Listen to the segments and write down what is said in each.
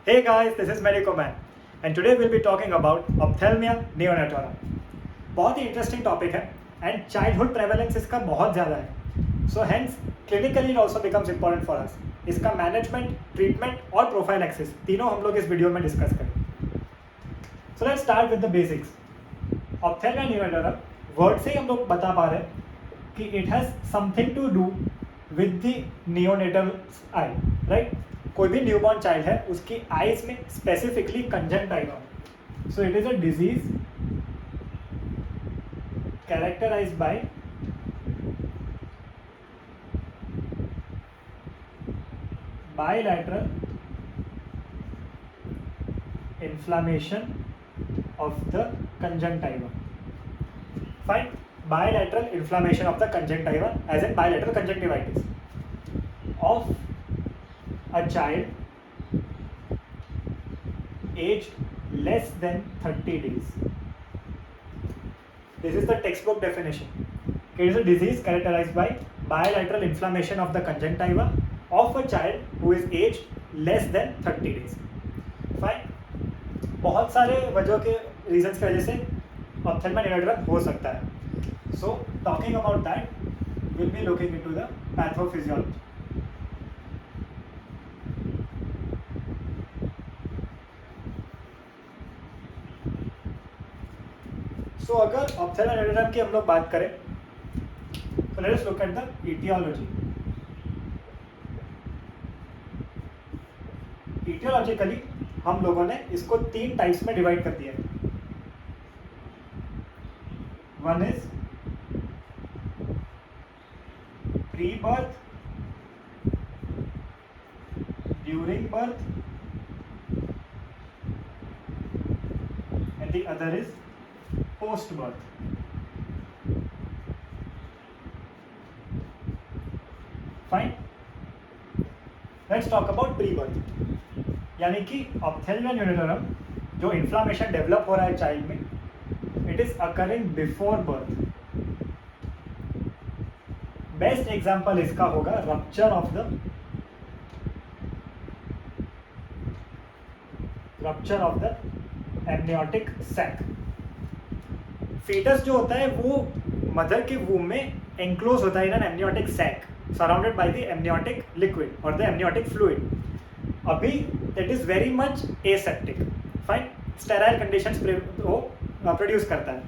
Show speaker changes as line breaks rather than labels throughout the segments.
Hey guys, this is Medico Man and today we'll be talking about ophthalmia neonatorum. बहुत ही interesting topic है and childhood prevalence इसका बहुत ज़्यादा है, so hence clinically it also becomes important for us. इसका management, treatment और prophylaxis तीनों हम लोग इस वीडियो में डिस्कस करेंगे. So let's start with the basics. Ophthalmia neonatorum word से ही हम लोग बता पा रहे हैं कि it has something to do with the neonatal eye, right. कोई भी न्यूबॉर्न चाइल्ड है उसकी आईज में specifically conjunctiva. So it is a disease characterised by bilateral inflammation of the conjunctiva. Fine. Bilateral inflammation of the conjunctiva, as in bilateral conjunctivitis of a child aged less than 30 days. This is the textbook definition. It is a disease characterized by bilateral inflammation of the conjunctiva of a child who is aged less than 30 days. Fine. बहुत सारे वजहों के reasons की वजह से ophthalmia neonatorum हो सकता है. So talking about that, we'll be looking into the pathophysiology. सो अगर ऑप्थेल्मिया नियोनेटोरम की हम लोग बात करें तो let us look at the etiology. Etiologically हम लोगों ने इसको 3 टाइप्स में डिवाइड कर दिया है. One is pre birth, during birth and the other is post birth. Fine. Let's talk about pre birth. यानी कि ऑप्थेल्मिया नियोनेटोरम जो इन्फ्लामेशन डेवलप हो रहा है चाइल्ड में, it is occurring before birth. Best example इसका होगा rupture of the amniotic sac. Foetus जो होता है वो मदर के वूम में एंक्लोज होता है in an amniotic sac surrounded by the amniotic liquid और द एमनियोटिक फ्लूइड. अभी it is very much aseptic. Fine. Sterile conditions produce करता है.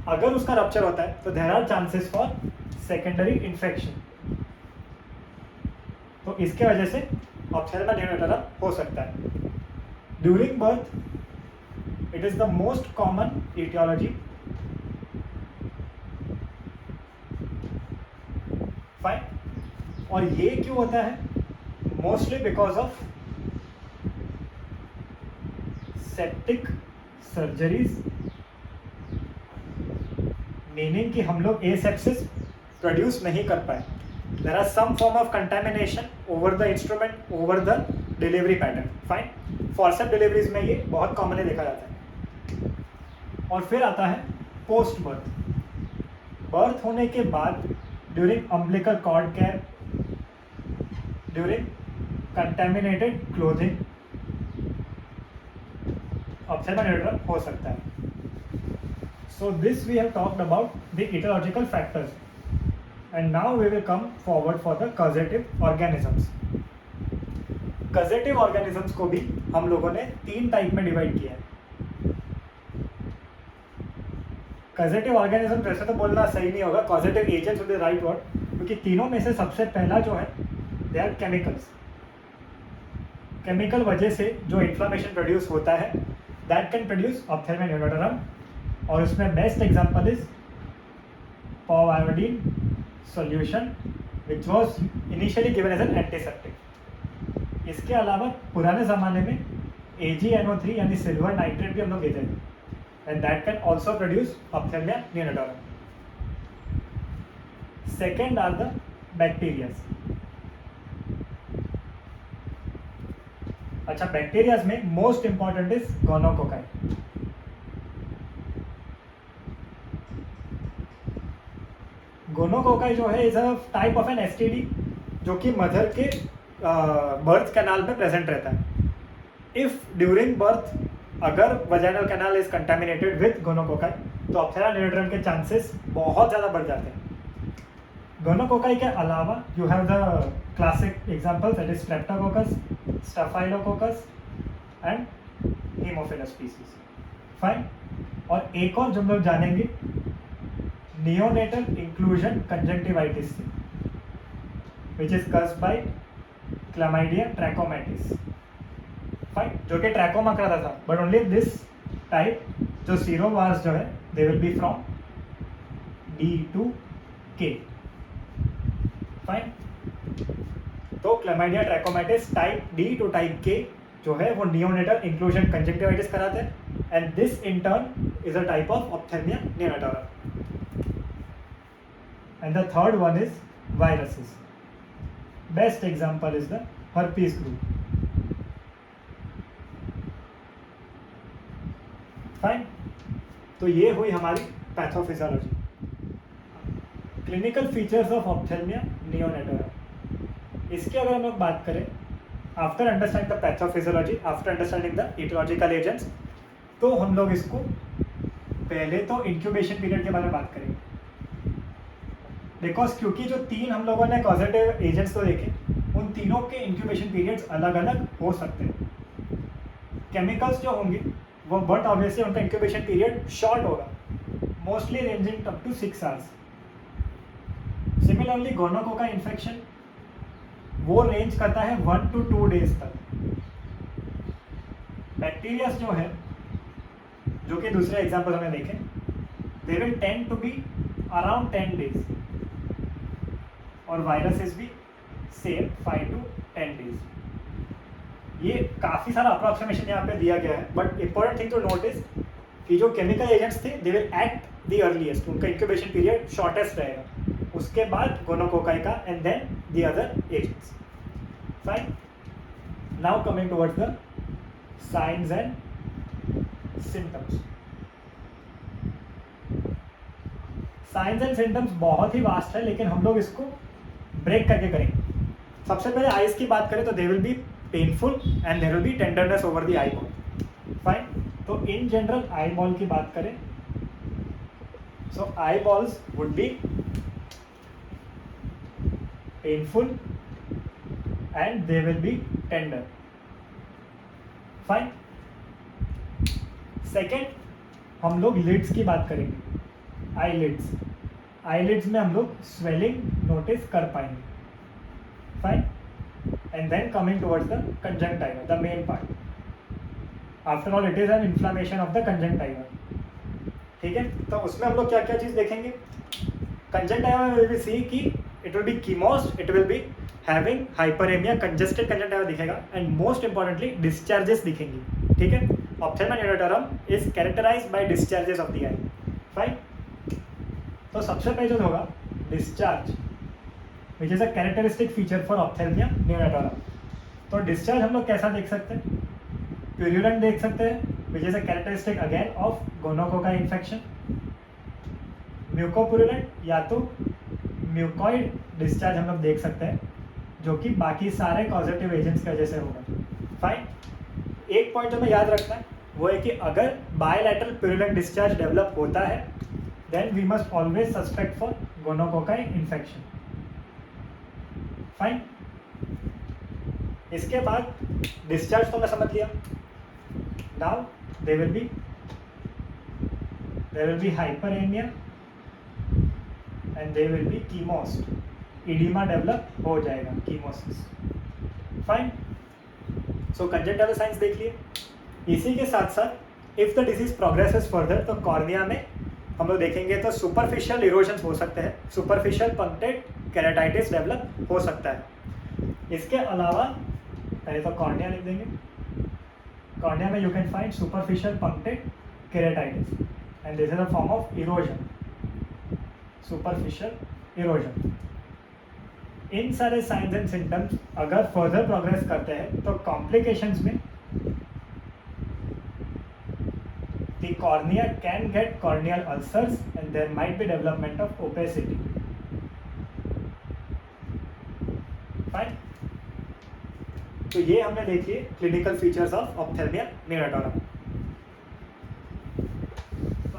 अगर उसका रप्चर होता है तो there are chances for secondary infection. तो इसके वजह से ऑप्थेल्मिया नियोनेटोरम हो सकता है. During birth it is the most common etiology. Fine. और ये क्यों होता है? Mostly because of septic surgeries, meaning कि हम लोग एसेप्सिस प्रोड्यूस नहीं कर पाए. There are some form of contamination over the instrument, over the delivery pattern. Fine. Forceps deliveries में ये बहुत कॉमनली देखा जाता है. और फिर आता है पोस्ट बर्थ. बर्थ होने के बाद during umbilical cord care, during contaminated clothing, ophthalmia neonatorum हो सकता है. So this we have talked about the etiological factors and now we will come forward for the causative organisms. causative organisms को भी हम लोगों ने 3 टाइप में divide किया है. कॉजेटिव ऑर्गेनिज्म वैसे तो बोलना सही नहीं होगा, causative agents will be right word, क्योंकि तीनों में से सबसे पहला जो है दे आर केमिकल्स. केमिकल वजह से जो इन्फ्लामेशन प्रोड्यूस होता है that can produce ophthalmia neonatorum. और उसमें best example is povidone solution which was initially given as an antiseptic. इसके अलावा पुराने ज़माने में AgNO3 यानी सिल्वर नाइट्रेट भी हम लोग देते थे and that can also produce ophthalmia neonatorum. Second are the bacteria. अच्छा, बैक्टीरियाज में most important is gonococci. Gonococci जो है is a type of an STD जो कि मदर के बर्थ कैनाल में प्रेजेंट रहता है. इफ ड्यूरिंग बर्थ अगर vaginal canal is contaminated with gonococci तो ऑप्थेल्मिया नियोनेटरम के चांसेस बहुत ज़्यादा बढ़ जाते हैं। गोनोकोकाई के अलावा you have the classic examples that is Streptococcus, स्टाफाइलोकोकस and Haemophilus species. Fine. और एक और जो हम लोग जानेंगे नियोनेटल इंक्लूजन कंजंक्टिवाइटिस से, which is caused by chlamydia trachomatis. Fine, जो कि ट्रैकोमा का था, बट ओनली दिस टाइप जो सीरोवार्स जो है they will be from D2K। Fine. तो chlamydia trachomatis type D to type K जो है वो नियोनेटल इंक्लूजन कंजंक्टिवाइटिस कराते हैं, and this in turn is a type of ophthalmia neonatorum. And the third one is viruses. Best example is the herpes group। Fine. तो ये हुई हमारी pathophysiology, clinical features of ophthalmia neonatorum. इसकी अगर हम लोग बात करें after understanding the pathophysiology, after understanding the aetiological agents, तो हम लोग इसको पहले तो इंक्यूबेशन पीरियड के बारे में बात करेंगे, बिकॉज क्योंकि जो तीन हम लोगों ने कॉजेटिव एजेंट्स तो देखे, उन तीनों के इंक्यूबेशन पीरियड्स अलग अलग हो सकते हैं। केमिकल्स जो होंगे वो बट ऑब्वियसली उनका इंक्यूबेशन पीरियड शॉर्ट होगा, mostly ranging up to 6 hours. Similarly gonococcal infection वो रेंज करता है 1 to 2 डेज तक। बैक्टीरियाज जो है, जो कि दूसरे एग्जाम्पल हमने देखे, they will tend to be around 10 days, और वायरसेस भी सेम 5 to 10 डेज। ये काफ़ी सारा अप्रोक्सीमेशन यहाँ पे दिया गया है, but important thing to notice कि जो केमिकल एजेंट्स थे they will act the earliest, उनका इंक्यूबेशन पीरियड शॉर्टेस्ट रहेगा, उसके बाद गोनोकोकाई का, and then the other agents. Fine. Now coming towards the signs and symptoms. Signs and symptoms बहुत ही vast है, लेकिन हम लोग इसको ब्रेक करके करेंगे। सबसे पहले आइज की बात करें तो they will be painful and there will be tenderness over the eyeball. Fine. तो इन जनरल आई बॉल की बात करें, so eyeballs would be painful and they will be tender. Fine. Second, हम लोग leads की बात करेंगे, आई leads. आई leads में हम लोग स्वेलिंग नोटिस कर पाएंगे। Fine. And then coming towards the conjunctiva, the main part. After all it is an inflammation of the conjunctiva. ठीक है, तो उसमें हम लोग क्या क्या चीज़ देखेंगे। कंजंक्टिवा में विल बी सी कि it will be chemosis, it will be having hyperemia, congested conjunctiva दिखेगा, एंड मोस्ट इंपॉर्टेंटली डिस्चार्जेस दिखेंगी। ठीक है, ophthalmia neonatorum is characterized by discharges of the eye. Fine. तो सबसे पहले जो होगा discharge, which is a characteristic feature for ophthalmia neonatorum. तो डिस्चार्ज हम लोग कैसा देख सकते हैं, प्यूरुलेंट देख सकते हैं, which is a characteristic again of gonococcal infection. Mucopurulent या तो म्यूकॉइड डिस्चार्ज हम लोग देख सकते हैं, जो कि बाकी सारे पॉजिटिव एजेंट्स की वजह से होगा। फाइन। एक पॉइंट हमें याद रखना है, वो है कि अगर बायलैटरल प्यूरुलेंट डिस्चार्ज डेवलप होता है, then we must always suspect for gonococci infection. Fine. इसके बाद डिस्चार्ज तो मैं समझ लिया। Now there will be hyperemia and there will be chemost. edema develop हो जाएगा, chemosis. Fine. So conjunctival signs देख लिए। इसी के साथ साथ if the disease progresses further, तो कॉर्निया में हम लोग देखेंगे तो सुपरफिशियल इरोजन्स हो सकते हैं, सुपरफिशियल पंक्टेड केराटाइटिस डेवलप हो सकता है। इसके अलावा पहले तो कॉर्निया लिख देंगे। कॉर्निया में you can find superficial punctate keratitis and this is a form of erosion, superficial erosion. इन सारे साइंस एंड सिम्टम्स अगर फर्दर प्रोग्रेस करते हैं तो कॉम्प्लिकेशंस में the cornea can get corneal ulcers and there might be development of opacity. Fine. तो ये हमने देखी clinical features of ophthalmia neonatorum.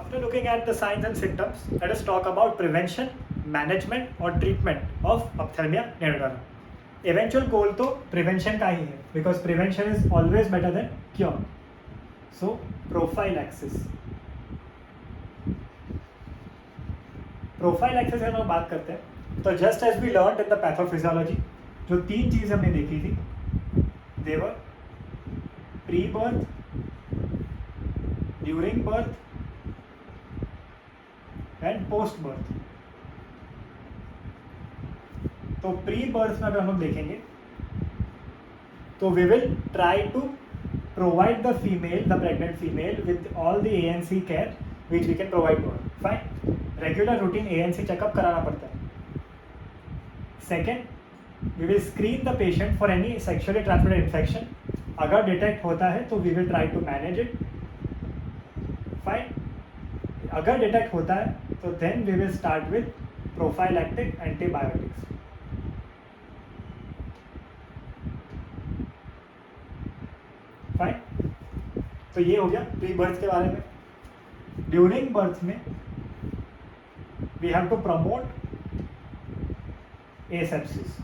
After looking at the signs and symptoms, let us talk about prevention, management और treatment of ophthalmia neonatal. Eventual goal तो prevention का ही है, because prevention is always better than cure. So prophylaxis. Prophylaxis हम लोग बात करते हैं. तो just as we learned in the pathophysiology, जो 3 चीज़ हमने देखी थी, they were pre-birth, during birth and post birth. तो प्री बर्थ में अगर हम लोग देखेंगे तो we will try to provide the female, the pregnant female with all the ANC care which we can provide to her. Fine. Regular routine ANC checkup कराना पड़ता है. Second, we will screen the patient for any sexually transmitted infection. अगर detect होता है तो we will try to manage it. Fine. अगर detect होता है तो then we will start with prophylactic antibiotics. Fine. तो ये हो गया प्री बर्थ के बारे में. ड्यूरिंग बर्थ में we have to promote asepsis.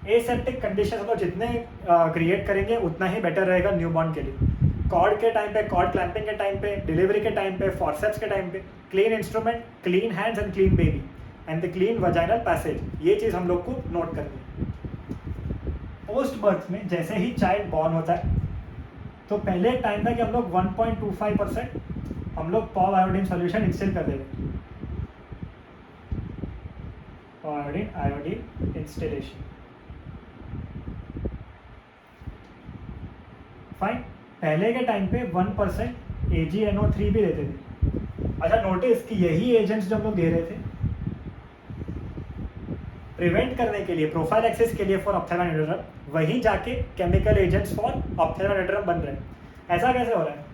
Aseptic condition हम लोग जितने क्रिएट करेंगे उतना ही बेटर रहेगा न्यूबॉर्न के लिए. कॉर्ड के टाइम पे, कॉर्ड क्लैंपिंग के टाइम पे, डिलीवरी के टाइम पे, फॉरसेप्स के टाइम पे, clean instrument, clean hands and clean baby and the clean vaginal passage, ये चीज़ हम लोग को नोट करनी है. पोस्ट बर्थ में जैसे ही चाइल्ड बॉर्न होता है तो पहले एक टाइम था कि हम लोग 1.25% हम लोग पॉव आयोडीन सोल्यूशन इंस्टिल कर देते. Iodine instillation. फाइन. पहले के टाइम पे 1% AgNO3 भी देते थे. अच्छा, नोटिस कि यही एजेंट्स जो हम लोग दे रहे थे प्रिवेंट करने के लिए, प्रोफाइलैक्सिस के लिए फॉर ऑप्थेल्मिया नियोनेटरम, वही जाके chemical agents for ophthalmia neonatorum बन रहे हैं. ऐसा कैसे हो रहा है?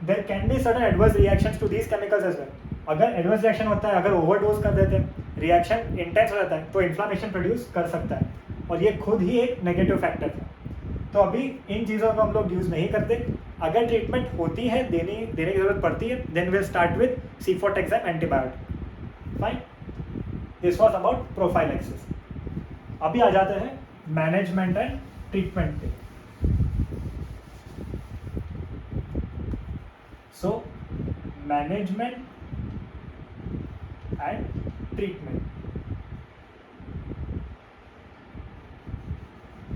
There can be certain adverse reactions to these chemicals as well. अगर एडवर्स रिएक्शन होता है, अगर ओवरडोज कर देते हैं, रिएक्शन इंटेंस हो जाता है तो इन्फ्लामेशन प्रोड्यूस कर सकता है, और ये खुद ही एक नेगेटिव फैक्टर है. तो अभी इन चीज़ों को हम लोग यूज़ नहीं करते. अगर ट्रीटमेंट होती है, देने की ज़रूरत पड़ती है, then will start with cefotaxime antibiotic. Fine. This was about prophylaxis. अभी आ जाते हैं मैनेजमेंट एंड ट्रीटमेंट पे. So management and treatment.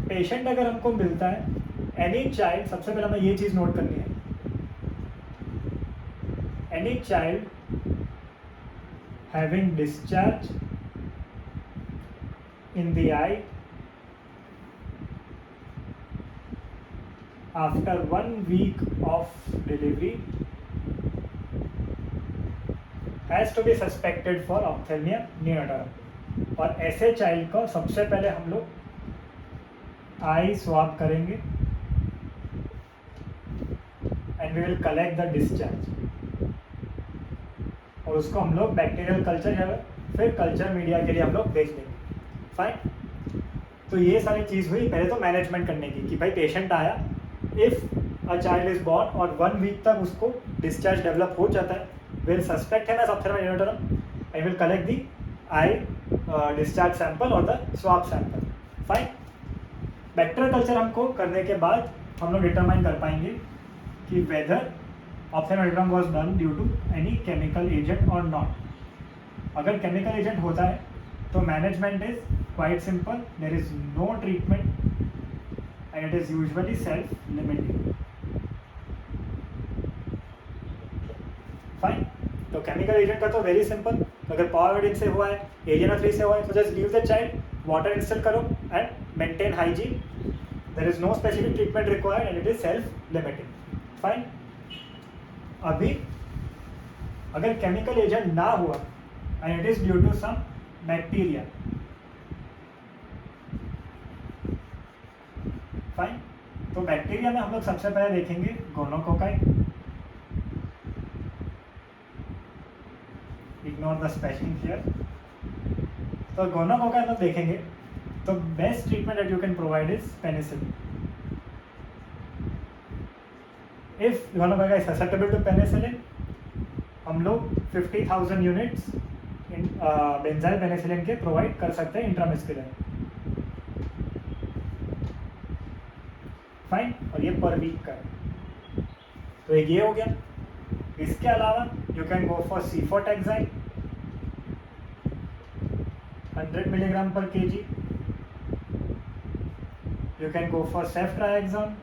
Patient अगर हमको मिलता है, एनी चाइल्ड, सबसे पहले हमें ये चीज़ नोट करनी है, any child having discharge in the eye after 1 week of delivery has to be suspected for ophthalmia neonatal. और ऐसे चाइल्ड को सबसे पहले हम लोग आई स्वाब करेंगे and we will collect the discharge, और उसको हम लोग बैक्टीरियल कल्चर या फिर कल्चर मीडिया के लिए हम लोग भेज देंगे. फाइन. तो ये सारी चीज़ हुई पहले तो मैनेजमेंट करने की, कि भाई पेशेंट आया, if a child is born और 1 वीक तक उसको डिस्चार्ज डेवलप हो जाता है, विल सस्पेक्ट है ना ophthalmia neonatorum, I will collect the eye discharge sample और the swab sample. Fine. Bacterial culture हमको करने के बाद हम लोग डिटरमाइन कर पाएंगे कि whether ophthalmia neonatorum was done due to any chemical agent और नॉट. अगर केमिकल एजेंट होता है तो management is quite simple. There is no treatment and it is usually self-limiting. Fine. तो केमिकल एजेंट का तो वेरी सिंपल. अगर पावरडिन से हुआ है, AgNO3 से हुआ है, तो just leave the child, water install करो and maintain hygiene. There is no specific treatment required and it is self limiting. Fine. अभी अगर केमिकल एजेंट ना हुआ and it is due to some bacteria. Fine. तो bacteria में हम लोग सबसे पहले देखेंगे gonococci. Ignore the spelling here. तो गोनोकोकाई हम लोग देखेंगे तो best treatment that you can provide is penicillin. If one of guys susceptible to penicillin, हम लोग 50,000 यूनिट्स बेंजाइल पेनिसिलिन के प्रोवाइड कर सकते हैं इंट्रामस्कुलर. फाइन. और ये पर वीक का है. तो एक ये हो गया. इसके अलावा you can go for cefotaxime 100 milligram per KG. You can go for ceftriaxone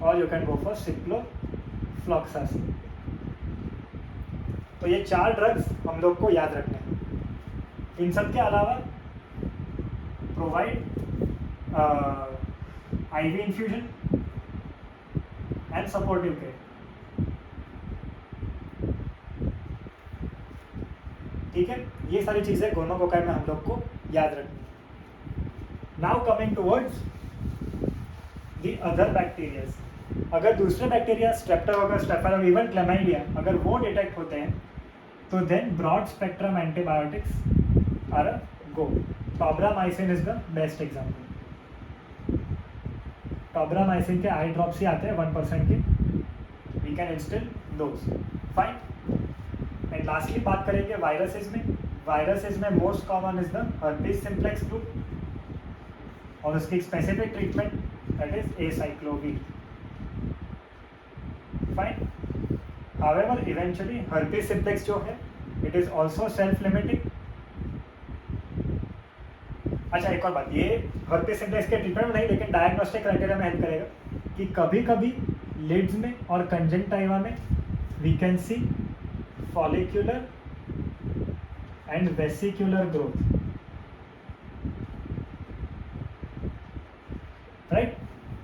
और you can go for ciprofloxacin. तो ये 4 ड्रग्स हम लोग को याद रखने हैं. इन सब के अलावा provide IV infusion and supportive care. ठीक है, ये सारी चीज़ें गोनोकोकाई में हम लोग को याद रखनी है. Now coming towards the other bacterias. अगर दूसरे bacteria streptococcus, staphylococcus, even chlamydia अगर वो डिटेक्ट होते हैं तो then broad spectrum antibiotics are a go. Tobramycin is the best example. Tobramycin के आई ड्रॉप्स ही आते हैं 1% के. We can instil those. Fine. And lastly बात करेंगे वायरसेस में. वायरसेस में most common is the herpes simplex group और उसकी specific treatment that is acyclovir. Fine. However eventually herpes simplex जो है it is also self limiting. अच्छा, एक और बात, ये हर्पीज सिम्प्लेक्स के ट्रीटमेंट में नहीं लेकिन डायग्नोस्टिक क्राइटेरिया में हेल्प करेगा कि कभी कभी लिड्स में और कंजंक्टिवा में we can see follicular and vesicular growth. Right.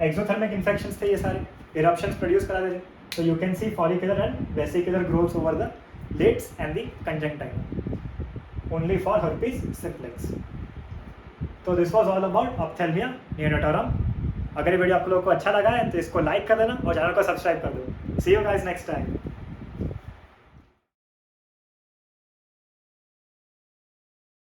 Exothermic infections थे ये सारे, इरप्शंस प्रोड्यूस करा देते. तो you can see follicular and vesicular growths over the lids and the conjunctiva only for herpes simplex. तो this was all about ophthalmia neonatorum. अगर ये video आप लोगों को अच्छा लगा है तो इसको लाइक कर देना और चैनल को सब्सक्राइब कर दो. सी यू गाइस नेक्स्ट टाइम.